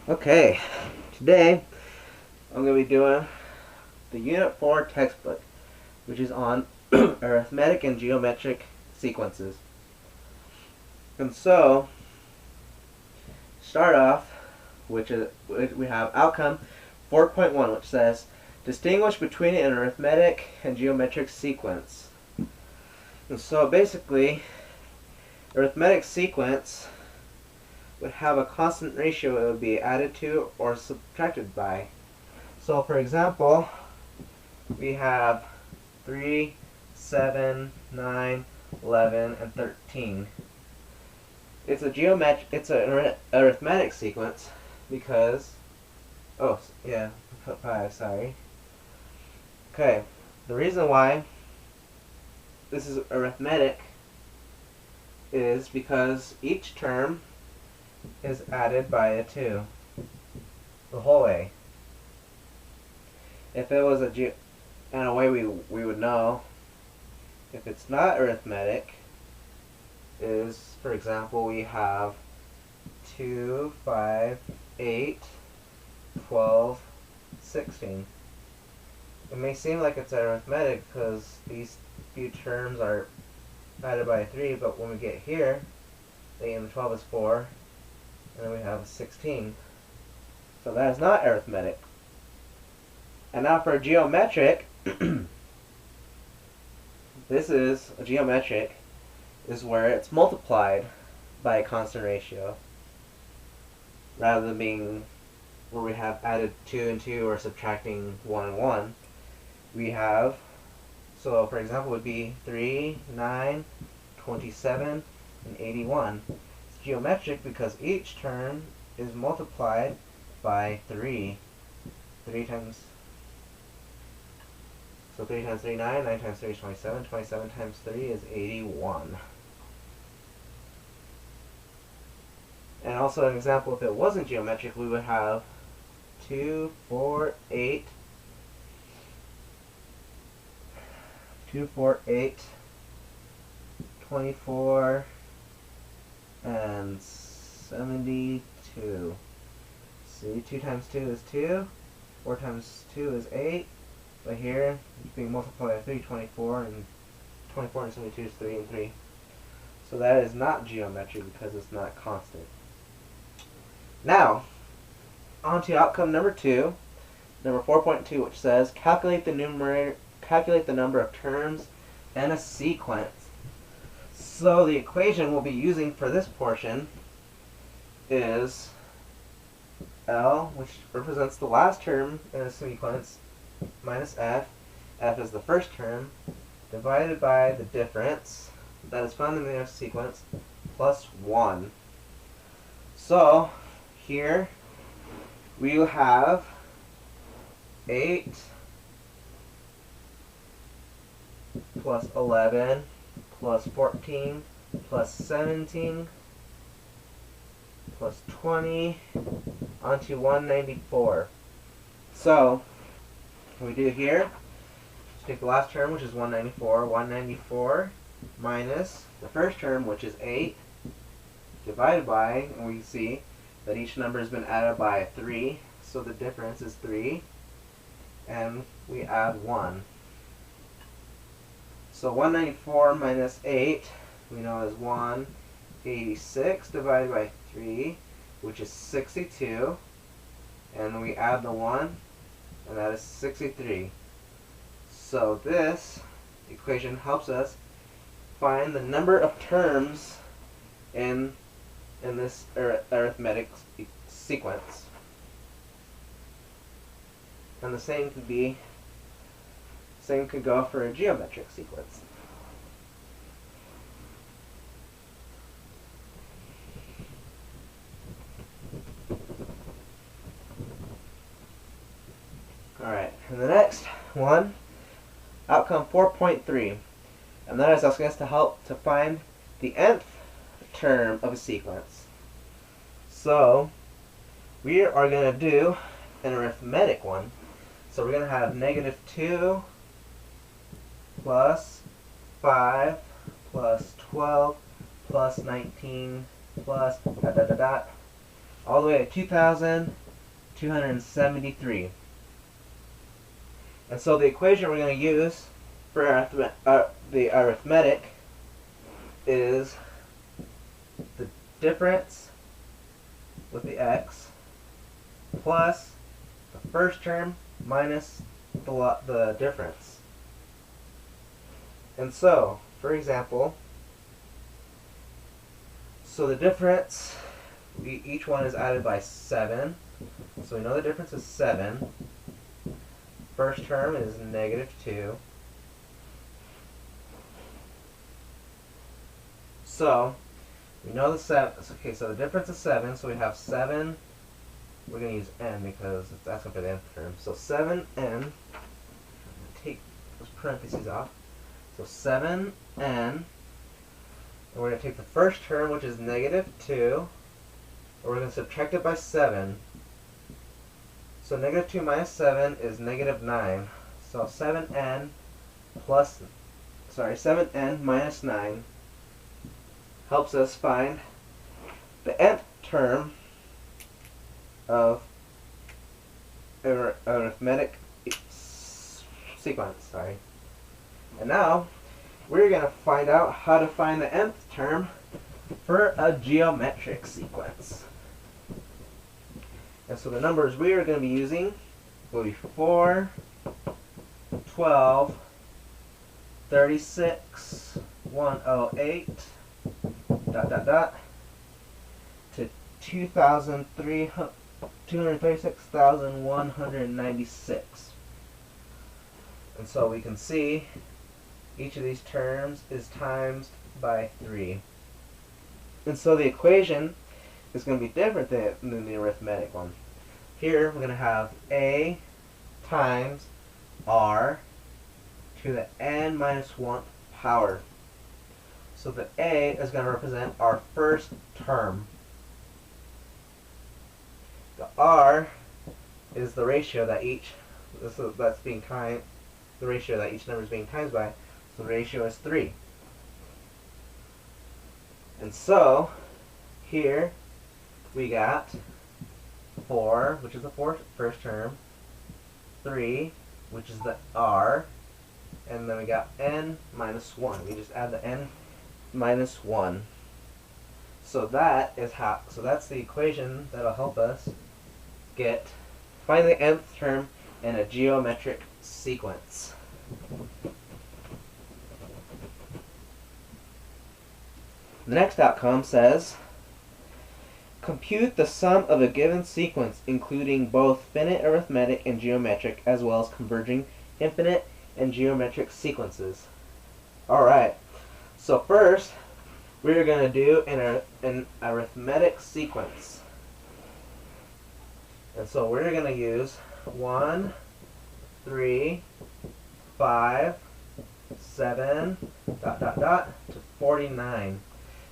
Okay, today I'm going to be doing the Unit 4 textbook, which is on arithmetic and geometric sequences. And so, start off, we have outcome 4.1, which says, distinguish between an arithmetic and geometric sequence. And so basically, arithmetic sequence would have a constant ratio it would be added to or subtracted by. So for example, we have 3, 7, 9, 11, and 13. It's an arithmetic sequence because, oh yeah, put 5, sorry. Okay, the reason why this is arithmetic is because each term is added by a 2 the whole way. If it was and a way we would know if it's not arithmetic is, for example, we have 2, 5, 8, 12, 16. It may seem like it's arithmetic because these few terms are added by 3, but when we get here, the 8 and the 12 is 4, and then we have 16. So that is not arithmetic. And now for geometric, this is a geometric is where it's multiplied by a constant ratio rather than being where we have added 2 and 2 or subtracting 1 and 1. We have, so for example, would be 3, 9, 27, and 81. It's geometric because each term is multiplied by 3. 3 times, so 3 times 3, 9, 9 times 3 is 27, 27 times 3 is 81. And also an example, if it wasn't geometric, we would have 2, 4, 8, 2, 4, 8, 24, and 72. See, 2 times 2 is 2, 4 times 2 is 8, but here it's being multiplied by 3, 24, and 24 and 72 is 3 and 3. So that is not geometric because it's not constant. Now, on to outcome number 2, number 4.2, which says calculate the number of terms in a sequence. So the equation we'll be using for this portion is L, which represents the last term in a sequence, minus F. F is the first term, divided by the difference that is found in the sequence, plus 1. So here we will have 8 plus 11 plus 14 plus 17 plus 20 onto 194. So what we do here, take the last term, which is 194, 194 minus the first term, which is 8, divided by, and we see that each number has been added by 3, so the difference is 3, and we add 1. So 194 minus 8, we know is 186 divided by 3, which is 62, and then we add the 1, and that is 63. So this equation helps us find the number of terms in this arithmetic sequence. And the same could go for a geometric sequence. Alright, and the next one, outcome 4.3, and that is asking us to help to find the nth term of a sequence. So we are going to do an arithmetic one. So we're going to have negative 2 plus 5 plus 12 plus 19 plus dot dot dot dot all the way to 2,273. And so the equation we're going to use for the arithmetic is the difference with the x plus the first term minus the difference. And so, for example, so the difference, each one is added by 7. So we know the difference is 7. First term is -2. So we know the 7. Okay, so the difference is 7. So we have 7. We're going to use n because it's asking for the nth term. So 7n. Take those parentheses off. So 7n. And we're going to take the first term, which is -2. And we're going to subtract it by 7. So -2 minus 7 is -9. So 7n minus 9 helps us find the nth term of arithmetic sequence. And now we're going to find out how to find the nth term for a geometric sequence. And so the numbers we are going to be using will be 4, 12, 36, 108, to 236,196. And so we can see each of these terms is times by 3. And so the equation is going to be different than the arithmetic one. Here we're going to have a times r to the n minus 1th power. So the a is going to represent our first term. The r is the ratio that each the ratio that each number is being times by. So the ratio is 3. And so here we got 4, which is the first term, 3, which is the r, and then we got n minus 1. We just add the n minus 1. So that's the equation that'll help us find the nth term in a geometric sequence. The next outcome says, compute the sum of a given sequence including both finite arithmetic and geometric as well as converging infinite and geometric sequences. Alright, so first we're going to do an arithmetic sequence. And so we're going to use 1, 3, 5, 7, to 49.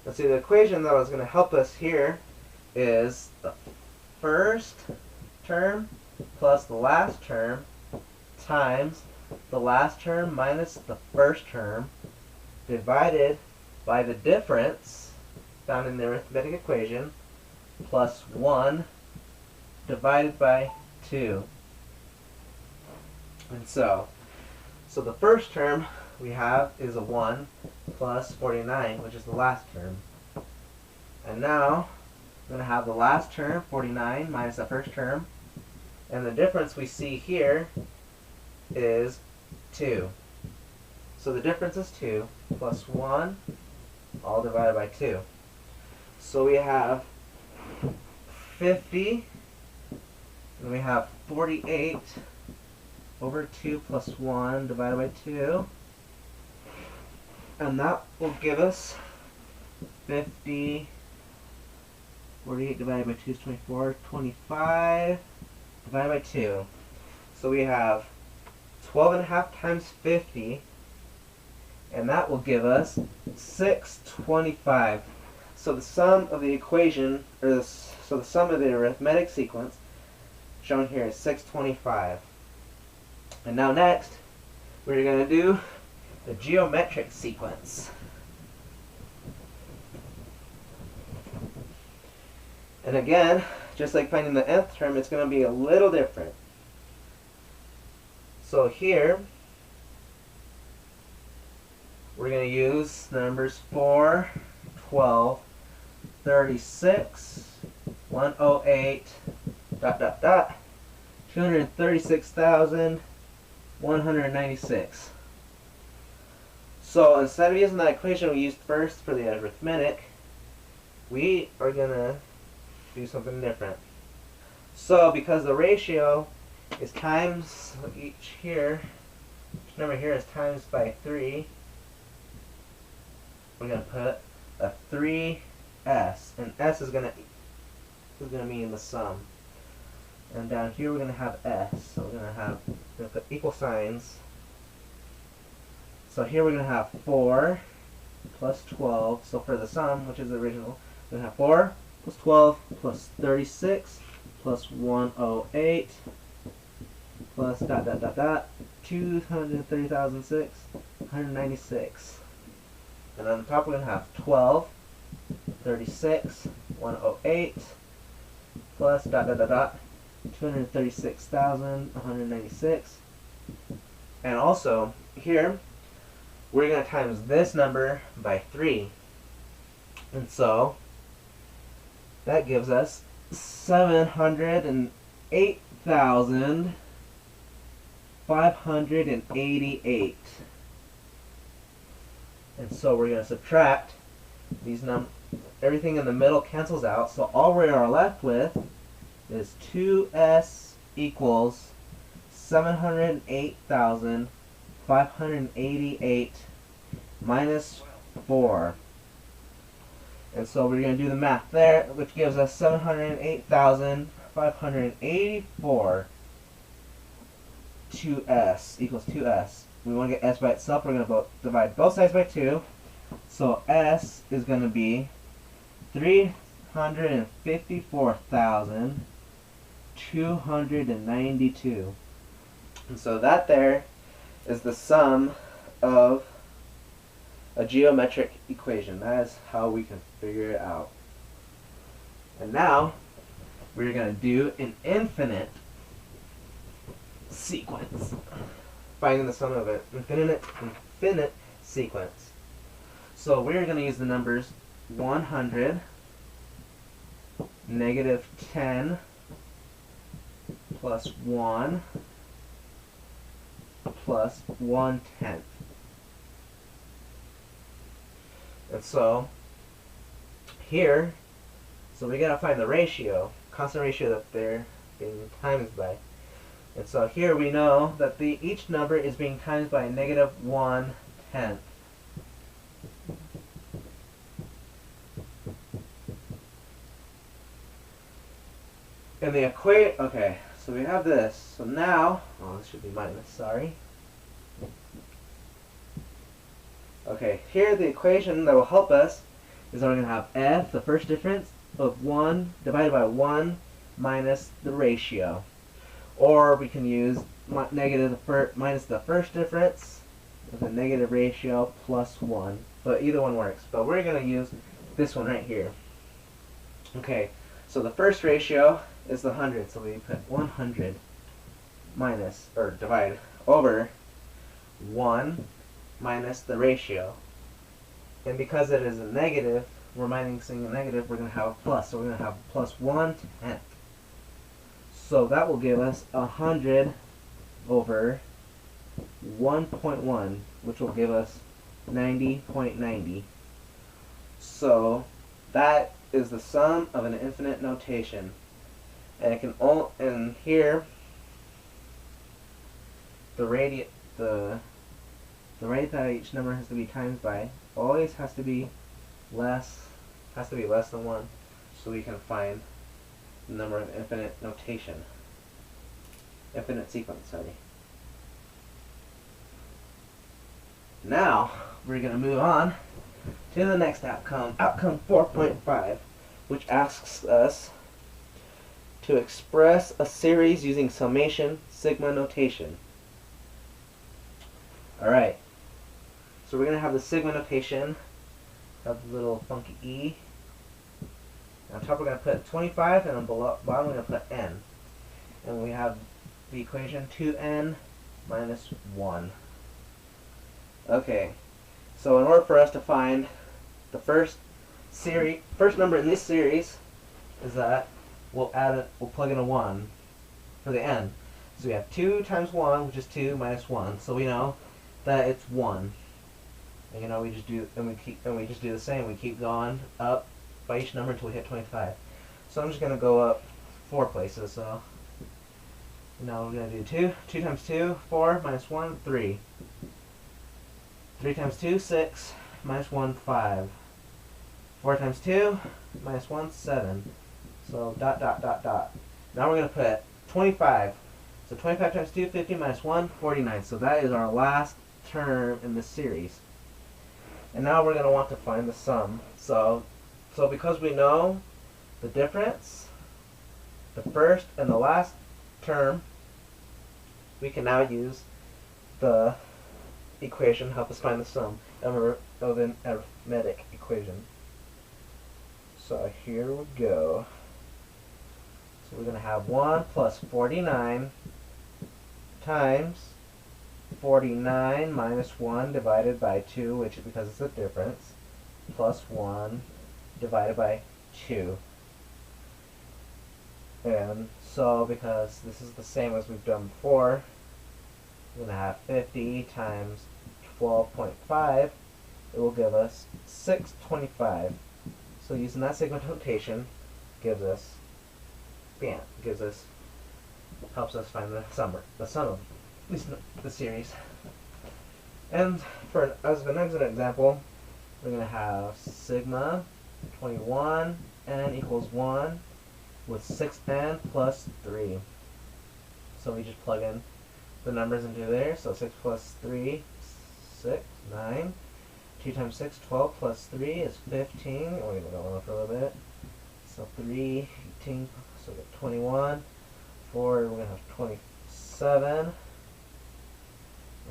Let's see, the equation that was going to help us here is the first term plus the last term times the last term minus the first term divided by the difference found in the arithmetic equation plus 1 divided by 2. And so the first term we have is a 1 plus 49, which is the last term. And now we're going to have the last term, 49, minus the first term. And the difference we see here is 2. So the difference is 2 plus 1, all divided by 2. So we have 50, and we have 48 over 2 plus 1 divided by 2. And that will give us 50, 48 divided by 2 is 24, 25 divided by 2. So we have 12.5 times 50, and that will give us 625. So the sum of the equation, the sum of the arithmetic sequence shown here is 625. And now next, we're going to do the geometric sequence. And again, just like finding the nth term, it's going to be a little different. So here, we're going to use the numbers 4, 12, 36, 108, dot, dot, dot, 236,196. So instead of using that equation we used first for the arithmetic, we are going to do something different. So because the ratio is times each number here is times by 3, we're going to put a 3s, and s is going to mean the sum. And down here we're going to have s, so we're going to put equal signs. So here we're going to have 4 plus 12, so for the sum, which is the original, we're going to have 4 plus 12 plus 36 plus 108 plus dot dot dot dot 230,696. And on the top we're going to have 12, 36, 108 plus dot dot dot dot 236,196. And also here we're going to times this number by 3. And so that gives us 708,588. And so we're going to subtract these everything in the middle cancels out, so all we are left with is 2s equals 708,588 minus 4. And so we're going to do the math there, which gives us 708,584. 2s equals 2s. We want to get s by itself. We're going to divide both sides by 2. So s is going to be 354,292. And so that there is the sum of a geometric equation. That is how we can figure it out. And now we're going to do an infinite sequence. Finding the sum of an infinite sequence. So we're going to use the numbers 100, negative 10, plus 1, plus 1/10. And so here, so we gotta find the ratio, constant ratio that they're being times by. And so here we know that each number is being times by negative 1/10. And the okay, so we have this. So now, oh, this should be minus, sorry. Okay, here the equation that will help us is that we're going to have f, the first difference, of 1 divided by 1 minus the ratio. Or we can use minus the first difference with a negative ratio plus 1. But either one works. But we're going to use this one right here. Okay, so the first ratio is the 100. So we put 100 minus, or divide over 1 minus the ratio. And because it is a negative, we're minusing a negative, we're going to have a plus. So we're going to have plus 1/10. So that will give us 100 over 1.1, which will give us 90.90. So that is the sum of an infinite notation. And it can and here the rate that each number has to be times by always has to be less than 1, so we can find the number of infinite sequence, sorry. Now we're going to move on to the next outcome 4.5, which asks us to express a series using summation sigma notation. Alright, so we're going to have the sigma notation, have the little funky E. On top top we're going to put 25, and on below bottom we're going to put n. And we have the equation 2n minus 1. Okay, so in order for us to find the first number in this series, is that we'll plug in a 1 for the n. So we have 2 times 1, which is 2 minus 1. So we know that it's 1. And we just do the same. We keep going up by each number until we hit 25. So I'm just going to go up 4 places. So now we're going to do 2 times 2, 4 minus 1, 3. 3 times 2, 6 minus 1, 5. 4 times 2 minus 1, 7. So dot dot dot dot. Now we're going to put 25. So 25 times 2, 50 minus 1, 49. So that is our last term in this series. And now we're going to want to find the sum. So because we know the difference, the first and the last term, we can now use the equation to help us find the sum of an arithmetic equation. So here we go. So we're going to have 1 plus 49 times 49 minus 1 divided by 2, which is because it's the difference, plus 1 divided by 2. And so because this is the same as we've done before, we're going to have 50 times 12.5. It will give us 625. So using that sigma notation gives us, helps us find the sum of the series. And as an example, we're going to have sigma 21 n equals 1 with 6n plus 3. So we just plug in the numbers into there. So 6 plus 3, 6, 9. 2 times 6, 12 plus 3 is 15. We're going to go on for a little bit. So 3, 18, so we got 21. 4, we're going to have 27.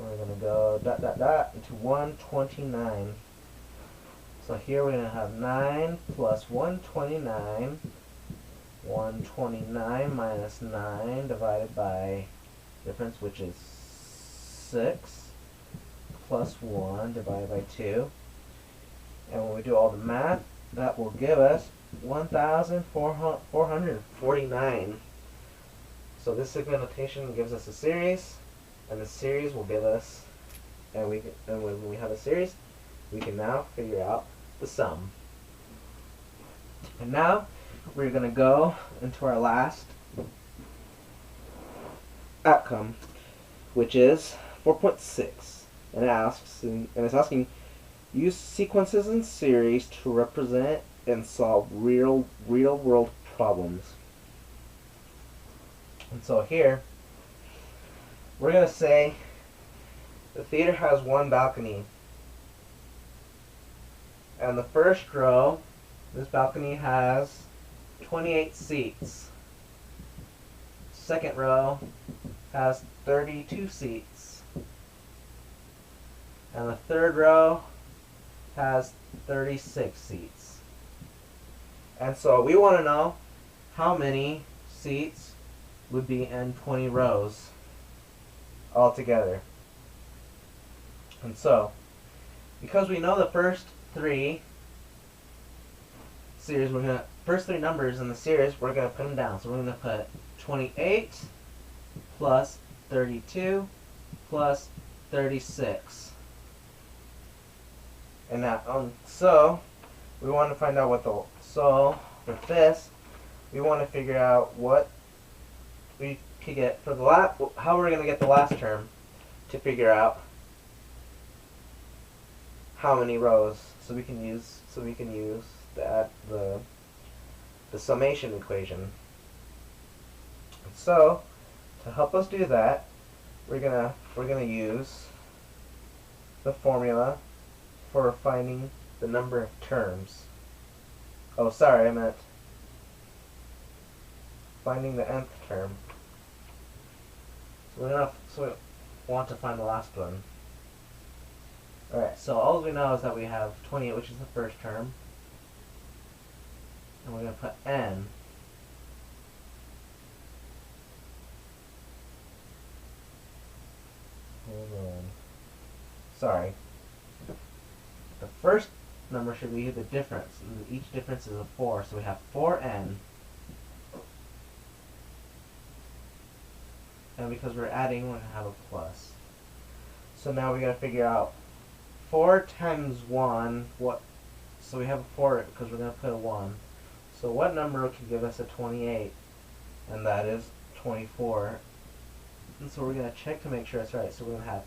We're going to go dot dot dot into 129. So here we're going to have 9 plus 129. 129 minus 9 divided by difference, which is 6, plus 1 divided by 2. And when we do all the math, that will give us 1,449. So this sigma notation gives us a series, and the series will give us, and when we have a series, we can now figure out the sum. And now we're going to go into our last outcome, which is 4.6, and it's asking use sequences in series to represent and solve real world problems. And so here we're going to say the theater has 1 balcony, and the first row, this balcony has 28 seats. Second row has 32 seats. And the third row has 36 seats. And so we want to know how many seats would be in 20 rows altogether. And so, because we know the first 3 numbers in the series, we're going to put them down. So we're going to put 28 plus 32 plus 36. And now, so we want to find out so for this, we want to figure out what we could get for how we're going to get the last term to figure out how many rows. So we can use the summation equation. So to help us do that, we're gonna use the formula for finding the number of terms. Oh, sorry, I meant finding the nth term. So we want to find the last one. Alright, so all we know is that we have 28, which is the first term. and we're going to put n. Hold on. Sorry. The first number should be the difference. Each difference is a 4, so we have 4n. And because we're adding, we're going to have a plus. So now we got to figure out 4 times 1, what? So we have a 4 because we're going to put a 1. So what number can give us a 28? And that is 24. And so we're going to check to make sure it's right. So we're going to have,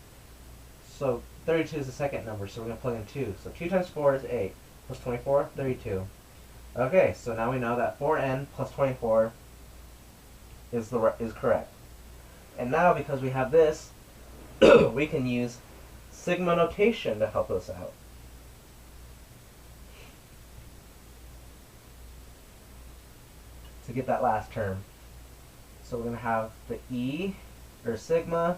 so 32 is the second number, so we're going to plug in 2. So 2 times 4 is 8, plus 24, 32. Okay, so now we know that 4n plus 24 is correct. And now because we have this, we can use sigma notation to help us out. To get that last term. So we're going to have the E, or sigma.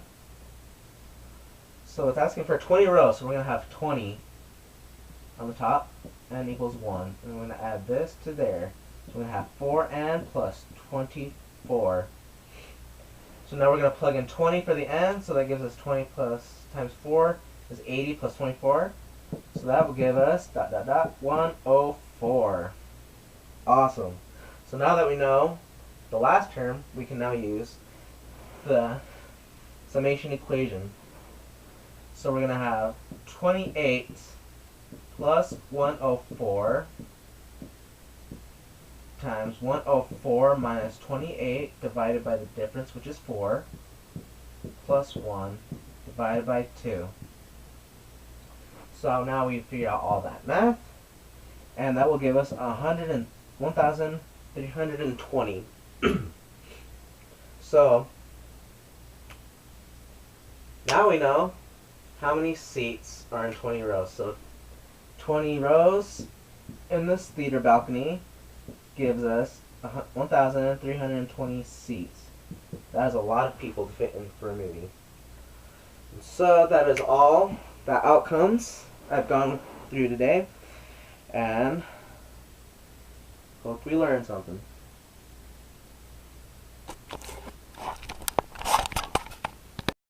So it's asking for 20 rows, so we're going to have 20 on the top, n equals 1. And we're going to add this to there. So we're going to have 4n plus 24. So now we're going to plug in 20 for the n, so that gives us 20 plus times 4 is 80 plus 24. So that will give us 104. Awesome. So now that we know the last term, we can now use the summation equation. So we're going to have 28 plus 104 times 104 minus 28 divided by the difference, which is 4, plus 1 divided by 2. So now we figure out all that math, and that will give us 1,320. So now we know how many seats are in 20 rows. So 20 rows in this theater balcony gives us 1,320 seats. That is a lot of people to fit in for a movie. So that is all the outcomes I've gone through today, and hope we learned something.